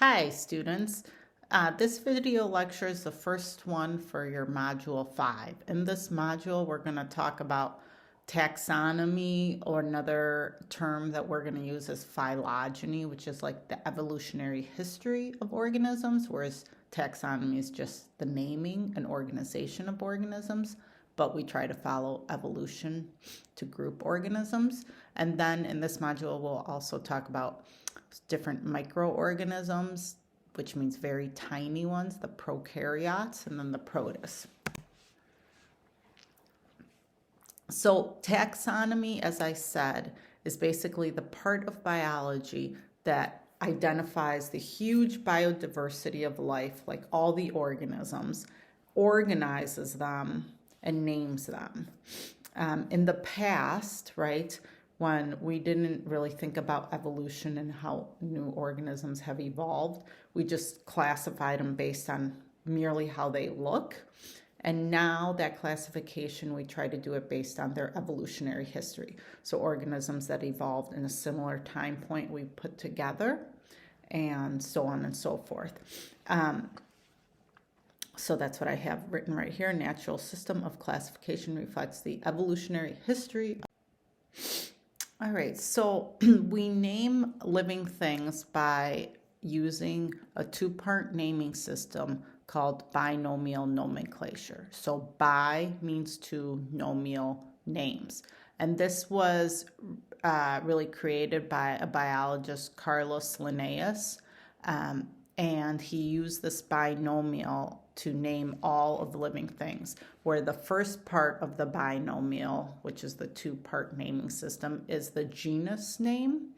Hi, students. This video lecture is the first one for your Module 5. In this module, we're going to talk about taxonomy, or another term that we're going to use is phylogeny, which is like the evolutionary history of organisms, whereas taxonomy is just the naming and organization of organisms, but we try to follow evolution to group organisms. And then in this module, we'll also talk about different microorganisms, which means very tiny ones, the prokaryotes, and then the protists. So taxonomy, as I said, is basically the part of biology that identifies the huge biodiversity of life, like all the organisms, organizes them, and names them. In the past, right, when we didn't really think about evolution and how new organisms have evolved, we just classified them based on merely how they look. And now that classification, we try to do it based on their evolutionary history. So organisms that evolved in a similar time point we put together, and so on and so forth. So that's what I have written right here. Natural system of classification reflects the evolutionary history. All right, so we name living things by using a two-part naming system called binomial nomenclature. So bi means two, nomial names. And this was really created by a biologist, Carlos Linnaeus, and he used this binomial to name all of the living things, where the first part of the binomial, which is the two-part naming system, is the genus name.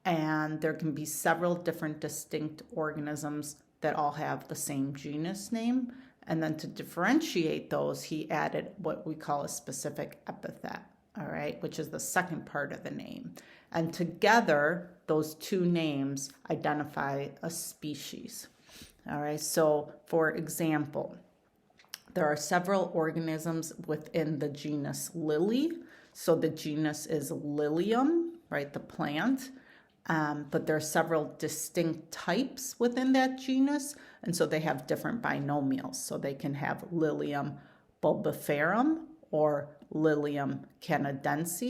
And there can be several different distinct organisms that all have the same genus name. And then to differentiate those, he added what we call a specific epithet, all right, which is the second part of the name. And together, those two names identify a species. All right, so for example, there are several organisms within the genus Lily. So the genus is Lilium, right, the plant. But there are several distinct types within that genus, and so they have different binomials. So they can have Lilium bulbiferum or Lilium canadense.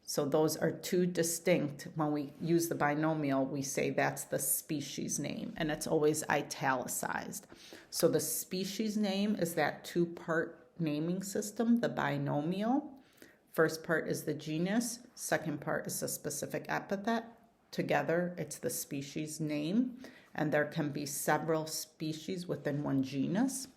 So those are two distinct. When we use the binomial, we say that's the species name, and it's always italicized. So the species name is that two-part naming system, the binomial. First part is the genus, second part is the specific epithet. Together, it's the species name, and there can be several species within one genus.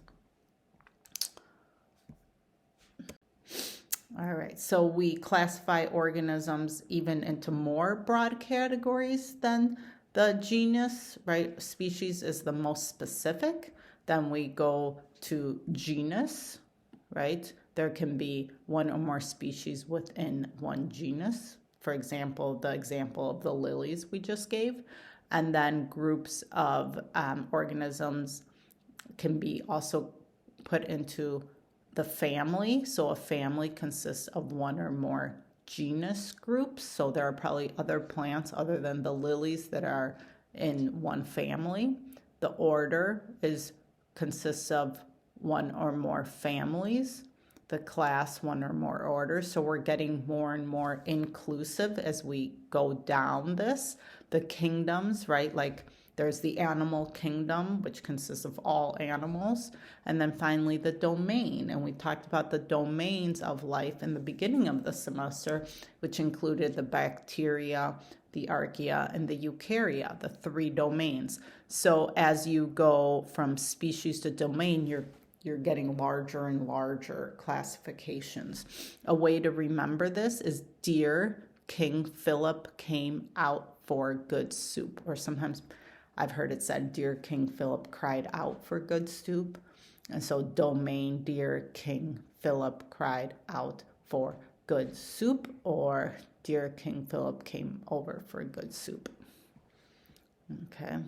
All right, so we classify organisms even into more broad categories than the genus, right? Species is the most specific. Then we go to genus, right? There can be one or more species within one genus. For example, the example of the lilies we just gave. And then groups of organisms can be also put into the family. So a family consists of one or more genus groups. So there are probably other plants other than the lilies that are in one family. The order consists of one or more families. The class, one or more orders. So we're getting more and more inclusive as we go down this. The kingdoms, right? Like there's the animal kingdom, which consists of all animals. And then finally the domain. And we talked about the domains of life in the beginning of the semester, which included the bacteria, the archaea, and the eukarya, the three domains. So as you go from species to domain, you're getting larger and larger classifications. A way to remember this is Dear King Philip came out for good soup. Or sometimes I've heard it said, Dear King Philip cried out for good soup. And so domain, Dear King Philip cried out for good soup, or Dear King Philip came over for good soup. Okay.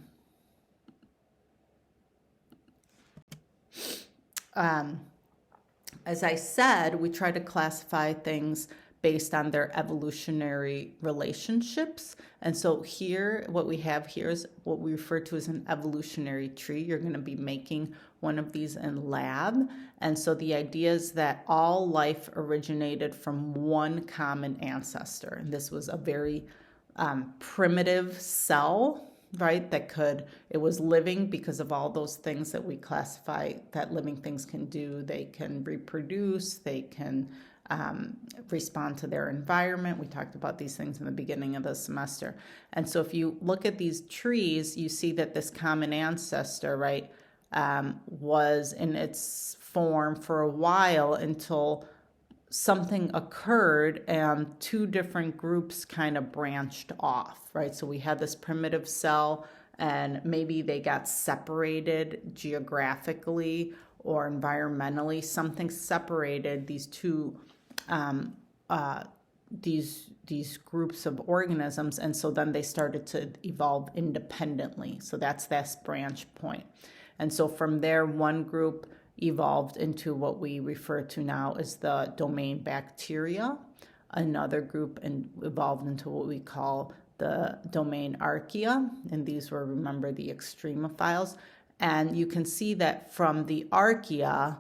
As I said, we try to classify things based on their evolutionary relationships. And so here, what we have here is what we refer to as an evolutionary tree. You're going to be making one of these in lab. And so the idea is that all life originated from one common ancestor. And this was a very primitive cell, right? It was living because of all those things that we classify that living things can do. They can reproduce, they can respond to their environment. We talked about these things in the beginning of the semester. And so if you look at these trees, you see that this common ancestor, right, was in its form for a while until something occurred and two different groups kind of branched off, right? So we had this primitive cell and maybe they got separated geographically or environmentally. Something separated these two these groups of organisms, and so then they started to evolve independently. So that's this branch point. And so from there, one group evolved into what we refer to now as the domain bacteria. Another group evolved into what we call the domain archaea, and these were, remember, the extremophiles. And you can see that from the archaea,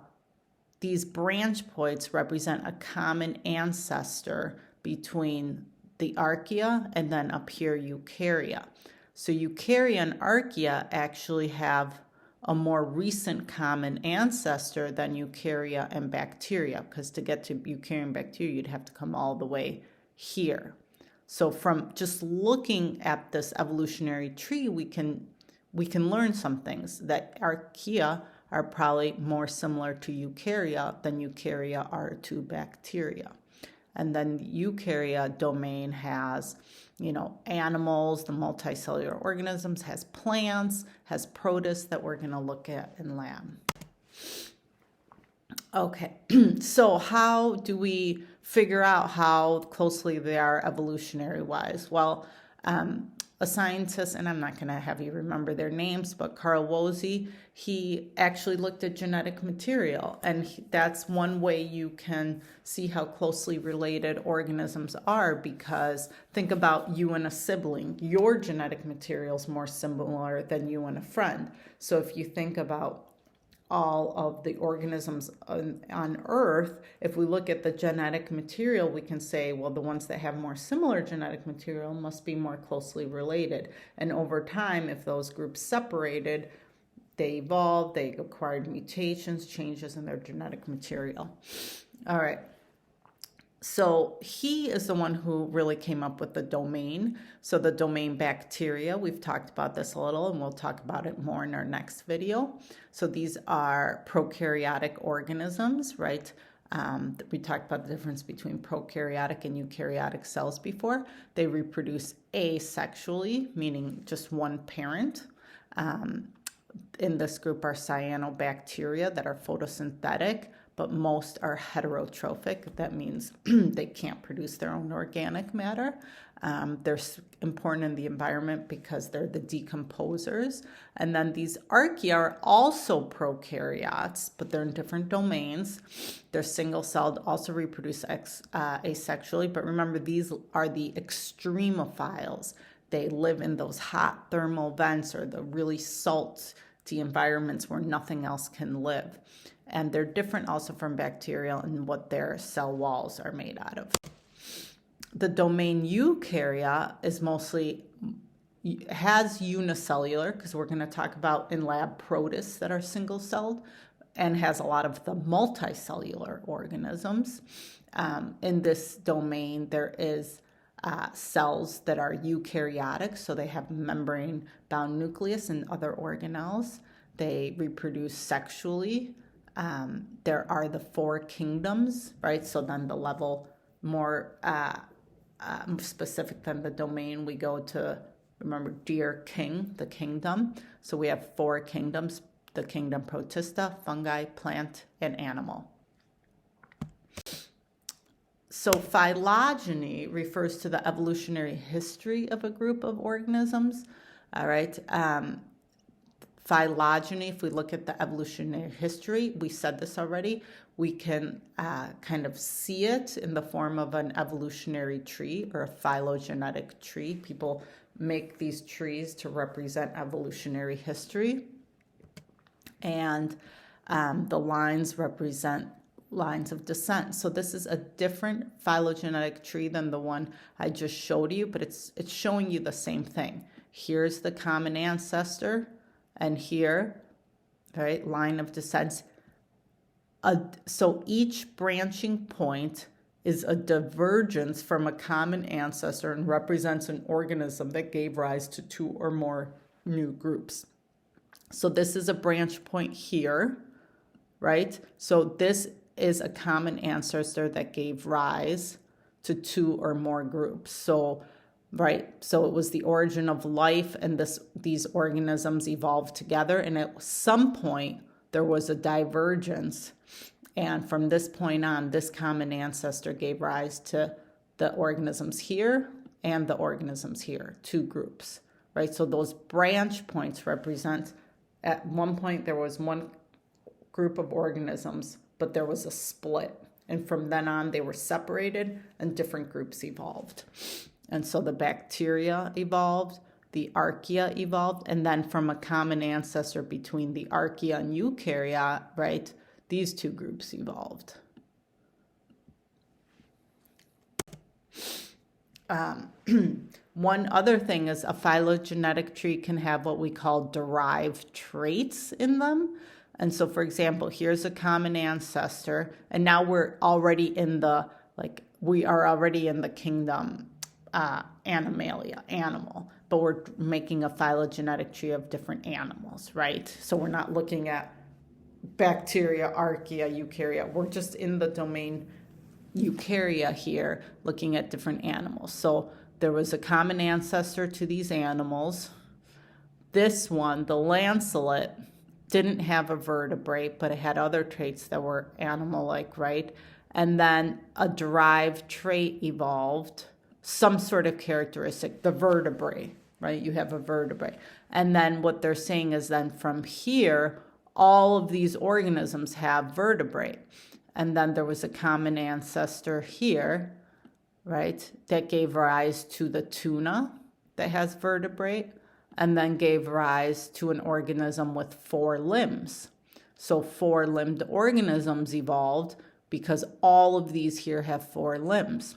these branch points represent a common ancestor between the archaea and then up here eukarya. So eukarya and archaea actually have a more recent common ancestor than eukarya and bacteria, because to get to eukarya and bacteria, you'd have to come all the way here. So from just looking at this evolutionary tree, we can learn some things, that archaea are probably more similar to eukarya than eukarya are to bacteria. And then eukarya domain has, animals, the multicellular organisms, has plants, has protists that we're going to look at in lab. Okay, so how do we figure out how closely they are evolutionary-wise? Well, a scientist, and I'm not going to have you remember their names, but Carl Woese, he actually looked at genetic material, and that's one way you can see how closely related organisms are, because think about you and a sibling. Your genetic material is more similar than you and a friend. So if you think about all of the organisms on Earth, if we look at the genetic material, we can say, well, the ones that have more similar genetic material must be more closely related. And over time, if those groups separated, they evolved, they acquired mutations, changes in their genetic material. All right. So he is the one who really came up with the domain. So the domain bacteria, we've talked about this a little, and we'll talk about it more in our next video. So these are prokaryotic organisms, right? We talked about the difference between prokaryotic and eukaryotic cells before. They reproduce asexually, meaning just one parent. In this group are cyanobacteria that are photosynthetic, but most are heterotrophic. That means they can't produce their own organic matter. They're important in the environment because they're the decomposers. And then these archaea are also prokaryotes, but they're in different domains. They're single-celled, also reproduce asexually. But remember, these are the extremophiles. They live in those hot thermal vents or the really salty environments where nothing else can live. And they're different also from bacteria in what their cell walls are made out of. The domain eukarya is has unicellular, because we're going to talk about in lab protists that are single-celled, and has a lot of the multicellular organisms. In this domain, there is cells that are eukaryotic, so they have membrane-bound nucleus and other organelles. They reproduce sexually. There are the four kingdoms, right? So then the level more specific than the domain, we go to, remember, dear king, the kingdom. So we have four kingdoms, the kingdom Protista, fungi, plant, and animal. So phylogeny refers to the evolutionary history of a group of organisms. All right. phylogeny, if we look at the evolutionary history, we said this already, we can kind of see it in the form of an evolutionary tree or a phylogenetic tree. People make these trees to represent evolutionary history. And the lines represent lines of descent. So this is a different phylogenetic tree than the one I just showed you, but it's showing you the same thing. Here's the common ancestor, and here, right, line of descent. So each branching point is a divergence from a common ancestor and represents an organism that gave rise to two or more new groups. So this is a branch point here, right? So this is a common ancestor that gave rise to two or more groups. So, right, so it was the origin of life, and these organisms evolved together, and at some point there was a divergence, and from this point on, this common ancestor gave rise to the organisms here and the organisms here, two groups, right? So those branch points represent, at one point there was one group of organisms, but there was a split. And from then on, they were separated and different groups evolved. And so the bacteria evolved, the archaea evolved, and then from a common ancestor between the archaea and eukarya, right, these two groups evolved. One other thing is a phylogenetic tree can have what we call derived traits in them. And so, for example, here's a common ancestor, and now we're already in the, we are already in the kingdom Animalia, animal, but we're making a phylogenetic tree of different animals, right? So we're not looking at bacteria, archaea, eukarya. We're just in the domain eukarya here, looking at different animals. So there was a common ancestor to these animals. This one, the lancelet, didn't have a vertebrae, but it had other traits that were animal-like, right? And then a derived trait evolved, some sort of characteristic, the vertebrae, right? You have a vertebrae. And then what they're saying is then from here, all of these organisms have vertebrae. And then there was a common ancestor here, right, that gave rise to the tuna that has vertebrae, and then gave rise to an organism with 4 limbs. So 4-limbed organisms evolved because all of these here have 4 limbs.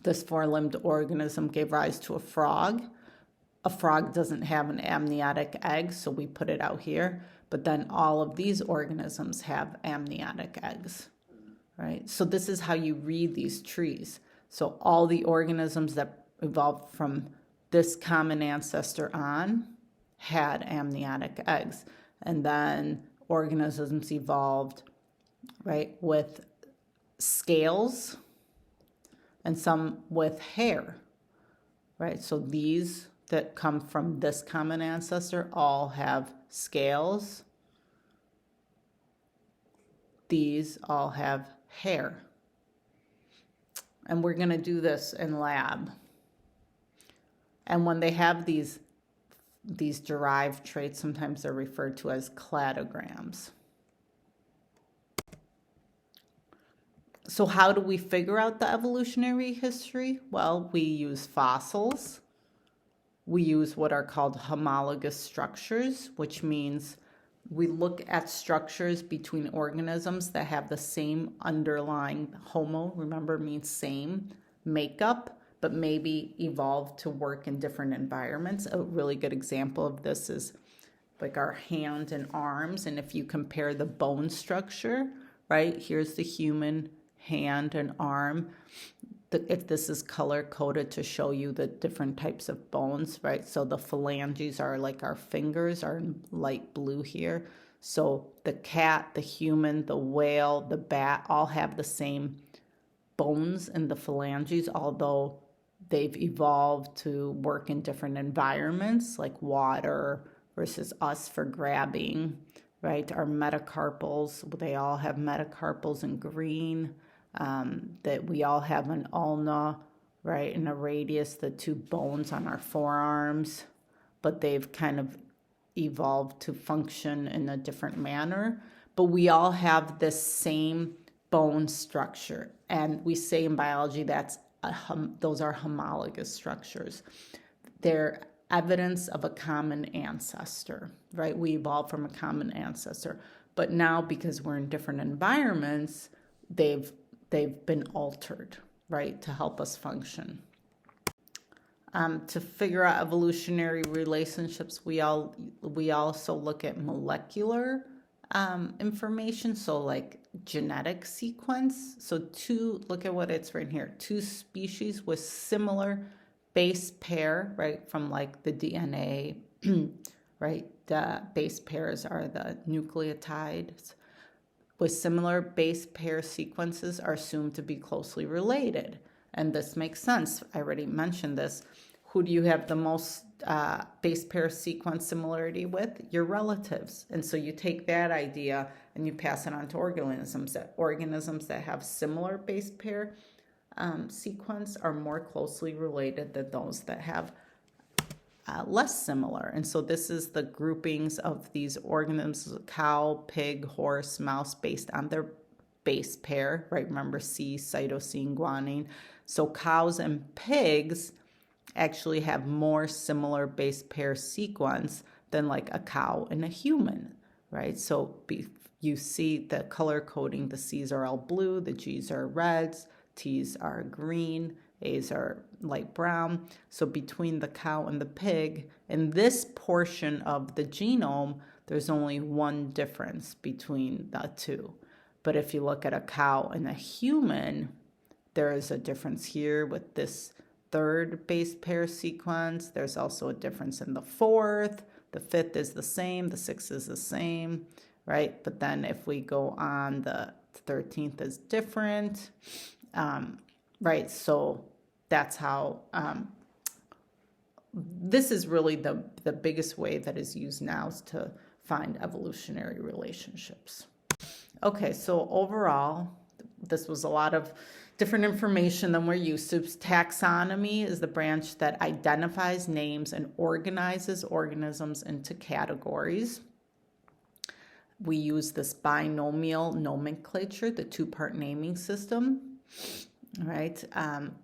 This 4-limbed organism gave rise to a frog. A frog doesn't have an amniotic egg, so we put it out here. But then all of these organisms have amniotic eggs, right? So this is how you read these trees. So all the organisms that evolved from this common ancestor on had amniotic eggs. And then organisms evolved, right, with scales and some with hair, right? So these that come from this common ancestor all have scales. These all have hair. And we're going to do this in lab. And when they have these derived traits, sometimes they're referred to as cladograms. So how do we figure out the evolutionary history? Well, we use fossils. We use what are called homologous structures, which means we look at structures between organisms that have the same underlying, homo, remember, means same, makeup, but maybe evolved to work in different environments. A really good example of this is like our hand and arms. And if you compare the bone structure, right, here's the human hand and arm. If this is color coded to show you the different types of bones, right? So the phalanges are like our fingers are in light blue here. So the cat, the human, the whale, the bat all have the same bones in the phalanges, although they've evolved to work in different environments like water versus us for grabbing, right? Our metacarpals, they all have metacarpals in green. That we all have an ulna, right, and a radius, the 2 bones on our forearms, but they've kind of evolved to function in a different manner, but we all have this same bone structure. And we say in biology those are homologous structures. They're evidence of a common ancestor, right? We evolved from a common ancestor. But now, because we're in different environments, they've been altered, right, to help us function. To figure out evolutionary relationships, we also look at molecular information, so like genetic sequence. So look at what it's right here. 2 species with similar base pair, right, from like the DNA, right? The base pairs are the nucleotides. With similar base pair sequences are assumed to be closely related. And this makes sense. I already mentioned this. Who do you have the most base pair sequence similarity with? Your relatives. And so you take that idea and you pass it on to organisms. Organisms that have similar base pair sequence are more closely related than those that have less similar. And so this is the groupings of these organisms: cow, pig, horse, mouse, based on their base pair, right? Remember C, cytosine, guanine. So cows and pigs actually have more similar base pair sequence than like a cow and a human, right? So you see the color coding: the C's are all blue, the G's are reds, T's are green, A's are light brown. So between the cow and the pig, in this portion of the genome, there's only one difference between the two. But if you look at a cow and a human, there is a difference here with this 3rd base pair sequence. There's also a difference in the 4th. The 5th is the same. The 6th is the same, right? But then if we go on, the 13th is different, right? So that's how, this is really the biggest way that is used now is to find evolutionary relationships. Okay, so overall, this was a lot of different information than we're used to. Taxonomy is the branch that identifies, names, and organizes organisms into categories. We use this binomial nomenclature, the 2-part naming system, right?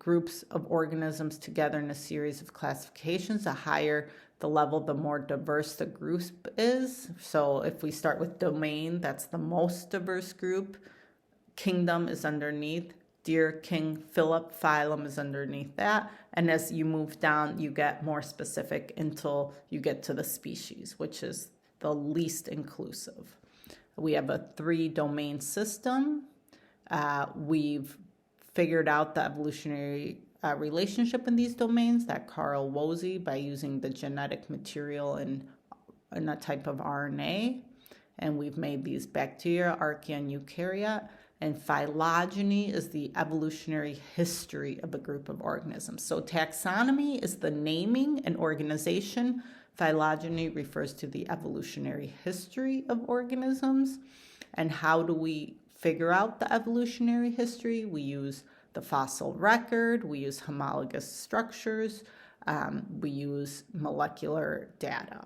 Groups of organisms together in a series of classifications. The higher the level, the more diverse the group is. So if we start with domain, that's the most diverse group. Kingdom is underneath. Deer, king, Philip, phylum is underneath that. And as you move down, you get more specific until you get to the species, which is the least inclusive. We have a 3-domain system. We've figured out the evolutionary relationship in these domains, that Carl Woese, by using the genetic material in a type of RNA. And we've made these bacteria, archaea, and eukaryote. And phylogeny is the evolutionary history of a group of organisms. So taxonomy is the naming and organization. Phylogeny refers to the evolutionary history of organisms. And how do we figure out the evolutionary history? We use the fossil record, we use homologous structures, we use molecular data.